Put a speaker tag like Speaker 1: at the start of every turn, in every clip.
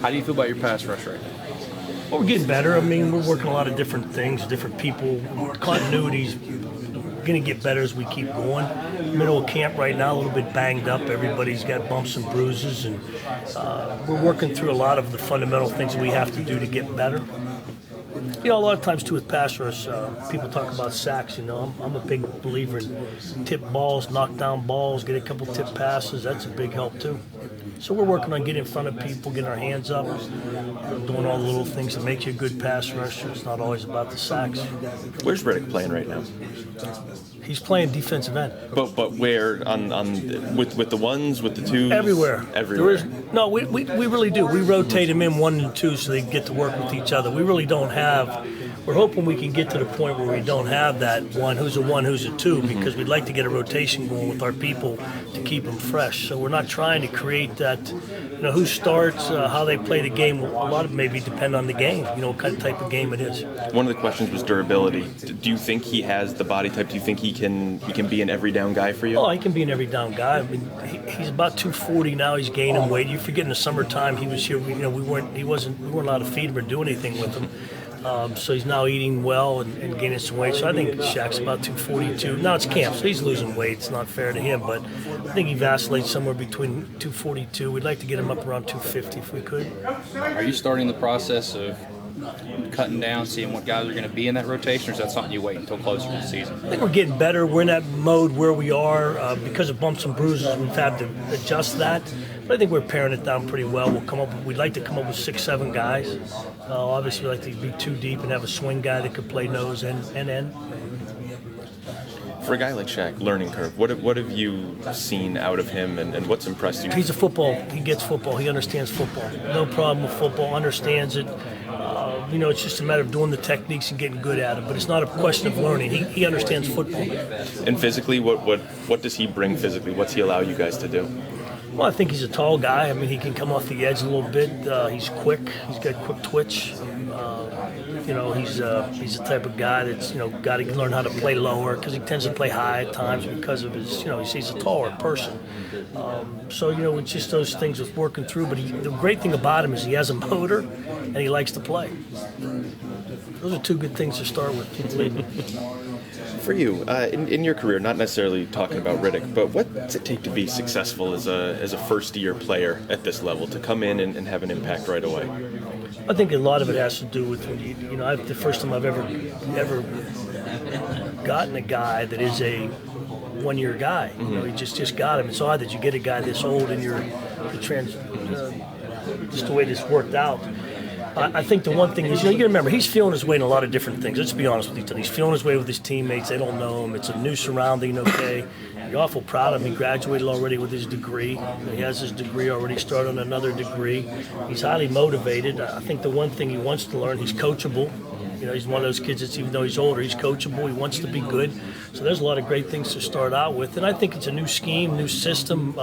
Speaker 1: How do you feel about your pass rush right now?
Speaker 2: Well, we're getting better. I mean, we're working a lot of different things, different people. Continuity's going to get better as we keep going. Middle of camp right now, a little bit banged up. Everybody's got bumps and bruises, and we're working through a lot of the fundamental things that we have to do to get better. You know, a lot of times, too, with pass rush, people talk about sacks. You know, I'm a big believer in tip balls, knock down balls, get a couple tip passes. That's a big help, too. So we're working on getting in front of people, getting our hands up, doing all the little things that make you a good pass rusher. It's not always about the sacks.
Speaker 3: Where's Riddick playing right now?
Speaker 2: He's playing defensive end.
Speaker 3: But where on with the ones, with the twos?
Speaker 2: Everywhere.
Speaker 3: Everywhere.
Speaker 2: No, we really do. We rotate them in 1 and 2 so they get to work with each other. We really don't have. We're hoping we can get to the point where we don't have that one who's a 2, because we'd like to get a rotation going with our people to keep them fresh. So we're not trying to create that, you know, who starts, how they play the game. A lot of it maybe depend on the game, you know, what kind of type of game it is.
Speaker 3: One of the questions was durability. Do you think he has the body type? Do you think he can be an every down guy for you?
Speaker 2: Oh, he can be an every down guy. I mean, he's about 240 now. He's gaining weight. You forget in the summertime he was here. We weren't allowed to feed him or do anything with him. So he's now eating well and gaining some weight. So I think Shaq's about 242. Now it's camp, so he's losing weight. It's not fair to him, but I think he vacillates somewhere between 242. We'd like to get him up around 250 if we could.
Speaker 1: Are you starting the process of cutting down, seeing what guys are going to be in that rotation, or is that something you wait until closer to the season?
Speaker 2: I think we're getting better. We're in that mode where we are. Because of bumps and bruises, we've had to adjust that. But I think we're paring it down pretty well. We'd like to come up with 6, 7 guys. Obviously, we'd like to be 2 deep and have a swing guy that could play nose and end.
Speaker 3: For a guy like Shaq, learning curve, what have you seen out of him, and what's impressed you?
Speaker 2: He's a football. He gets football. He understands football. No problem with football. Understands it. You know, it's just a matter of doing the techniques and getting good at it. But it's not a question of learning. He understands football.
Speaker 3: And physically, what does he bring physically? What's he allow you guys to do?
Speaker 2: Well, I think he's a tall guy. I mean, he can come off the edge a little bit. He's quick. He's got quick twitch. You know, he's the type of guy that's, you know, got to learn how to play lower, because he tends to play high at times because of his, you know, he's a taller person. So, you know, it's just those things with working through. But the great thing about him is he has a motor and he likes to play. Those are 2 good things to start with, believe me.
Speaker 3: For you, in your career, not necessarily talking about Riddick, but what does it take to be successful as a first-year player at this level, to come in and have an impact right away?
Speaker 2: I think a lot of it has to do with when you know, the first time I've ever gotten a guy that is a 1-year guy. You know, he just got him. It's odd that you get a guy this old and just the way this worked out. I think the one thing is, you know, you got to remember, he's feeling his way in a lot of different things. Let's be honest with each other. He's feeling his way with his teammates. They don't know him. It's a new surrounding, okay. You're awful proud of him. He graduated already with his degree. He has his degree already, started on another degree. He's highly motivated. I think the one thing he wants to learn, he's coachable. You know, he's one of those kids that's, even though he's older, he's coachable. He wants to be good. So there's a lot of great things to start out with. And I think it's a new scheme, new system,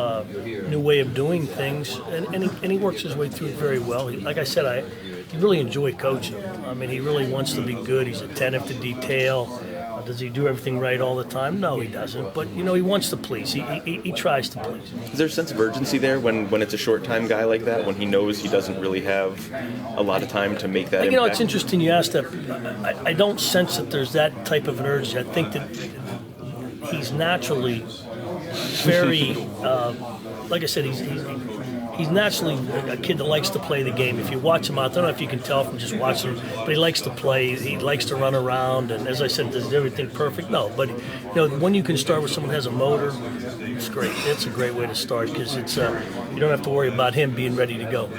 Speaker 2: new way of doing things. And he works his way through it very well. Like I said, he really enjoys coaching. I mean, he really wants to be good. He's attentive to detail. Does he do everything right all the time? No, he doesn't. But, you know, he wants to please. He tries to please.
Speaker 3: Is there a sense of urgency there when it's a short-time guy like that, when he knows he doesn't really have a lot of time to make that impact?
Speaker 2: You know, it's interesting you asked that. I don't sense that there's that type of an urgency. I think that he's naturally very, like I said, he's naturally a kid that likes to play the game. If you watch him out, I don't know if you can tell from just watching him, but he likes to play. He likes to run around, and as I said, does everything perfect? No, but you know, when you can start with someone who has a motor, it's great. It's a great way to start, because it's you don't have to worry about him being ready to go.